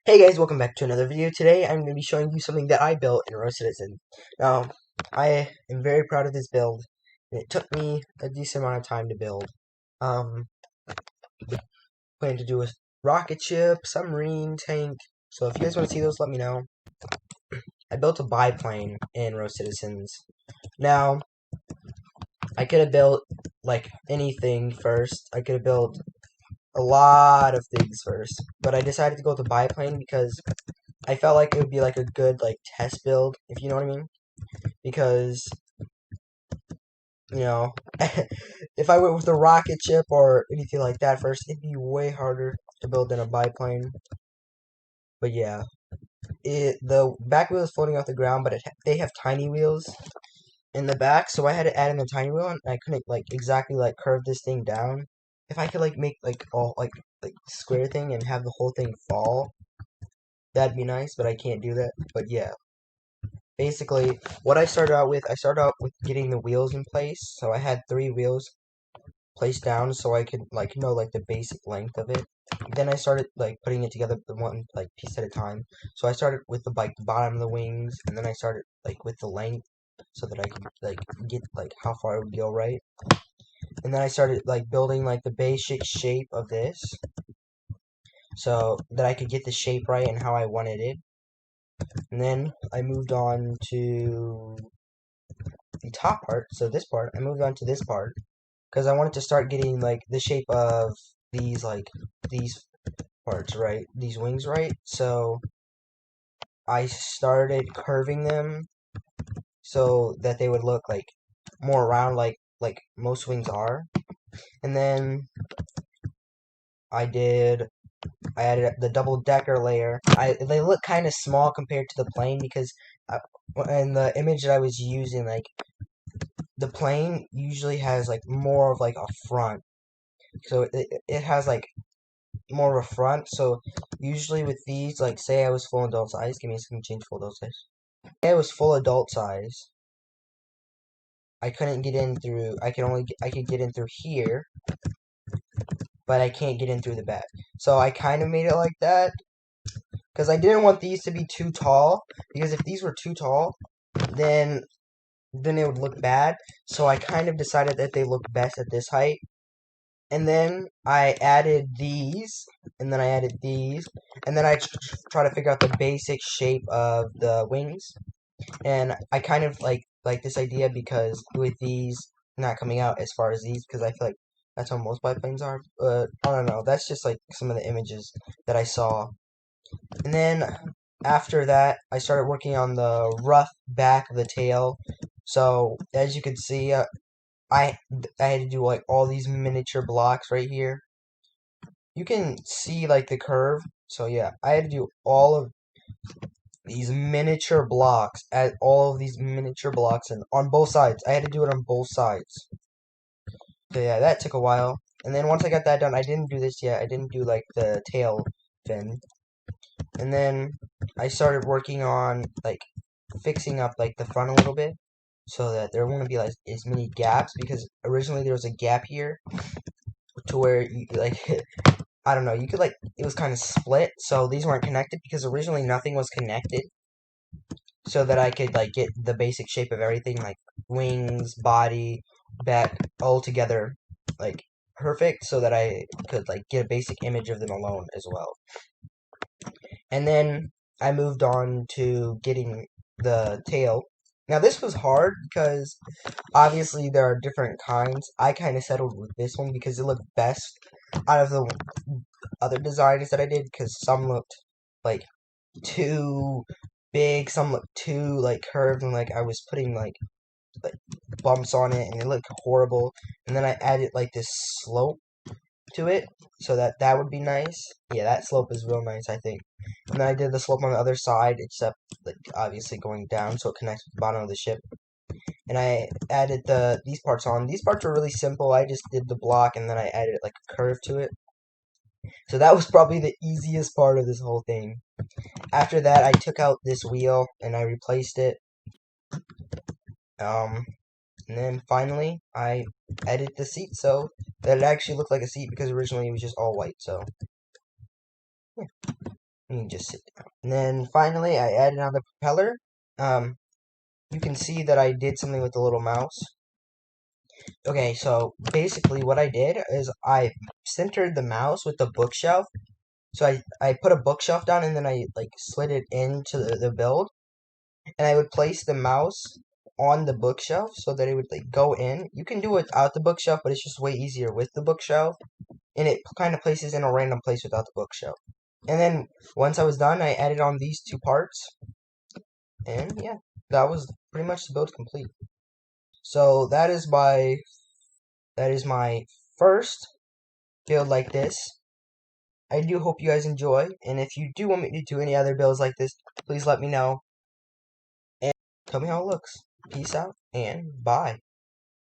Hey guys, welcome back to another video. Today I'm going to be showing you something that I built in Rocitizens. Now, I am very proud of this build, and it took me a decent amount of time to build. Um, Plan to do a rocket ship, submarine, tank. So if you guys want to see those, let me know. I built a biplane in Rocitizens. Now, I could have built like anything first. I could have built a lot of things first, but I decided to go with the biplane because I felt like it would be like a good like test build, if you know what I mean. Because you know, if I went with a rocket ship or anything like that first, it'd be way harder to build than a biplane. But yeah, the back wheel is floating off the ground, but they have tiny wheels in the back, so I had to add in a tiny wheel, and I couldn't like exactly like curve this thing down. If I could like make like all like square thing and have the whole thing fall, that'd be nice, but I can't do that. But yeah, basically what I started out with getting the wheels in place. So I had 3 wheels placed down so I could like know like the basic length of it. Then I started like putting it together the one like piece at a time. So I started with the bottom of the wings, and then I started like with the length so that I could like get like how far it would go, right? And then I started like building like the basic shape of this so that I could get the shape right and how I wanted it. And then I moved on to the top part. So this part, I moved on to this part because I wanted to start getting like the shape of these parts right, these wings right. So I started curving them so that they would look like more round, like most wings are. And then I did I added the double decker layer. They look kind of small compared to the plane because in the image that I was using, like the plane usually has like more of like a front, so it has like more of a front. So usually with these, like say I was full adult size, give me a second to change full adult size. Say I was full adult size, I couldn't get in through. I could get in through here, but I can't get in through the back. So I kind of made it like that because I didn't want these to be too tall. Because if these were too tall, then it would look bad. So I kind of decided that they look best at this height. And then I added these, and then I added these, and then I try to figure out the basic shape of the wings. And I kind of like this idea because with these not coming out as far as these, because I feel like that's how most biplanes are. But I don't know. That's just like some of the images that I saw. And then after that, I started working on the rough back of the tail. So as you can see, I I had to do like all these miniature blocks right here. You can see like the curve. So yeah, I had to do all of these miniature blocks, add all of these miniature blocks, and on both sides. I had to do it on both sides. So yeah, that took a while. And then once I got that done, I didn't do this yet. I didn't do like the tail fin. And then I started working on like fixing up like the front a little bit so that there won't be like as many gaps, because originally there was a gap here to where you like I don't know, you could like it was kind of split, so these weren't connected because originally nothing was connected, so that I could like get the basic shape of everything, like wings, body, back, all together, like perfect, so that I could like get a basic image of them alone as well. And then I moved on to getting the tail. Now this was hard because obviously there are different kinds. I kind of settled with this one because it looked best out of the other designs that I did, because some looked like too big, some looked too like curved, and like I was putting like bumps on it and it looked horrible. And then I added like this slope to it so that that would be nice. Yeah, that slope is real nice, I think. And then I did the slope on the other side, except like obviously going down so it connects with the bottom of the ship. And I added these parts on. These parts were really simple. I just did the block and then I added like a curve to it. So that was probably the easiest part of this whole thing. After that, I took out this wheel and I replaced it. Um, and then finally, I added the seat so that it actually looked like a seat, because originally it was just all white. So Let me just sit down. And then finally, I added on the propeller. You can see that I did something with the little mouse. Okay, so basically what I did is I centered the mouse with the bookshelf. So I put a bookshelf down and then I like slid it into the build. And I would place the mouse on the bookshelf so that it would like go in. You can do it without the bookshelf, but it's just way easier with the bookshelf. And it kind of places in a random place without the bookshelf. And then once I was done, I added on these two parts. And yeah, that was pretty much the build complete. So that is my first build like this. I do hope you guys enjoy, and if you do want me to do any other builds like this, please let me know, and tell me how it looks. Peace out, and bye.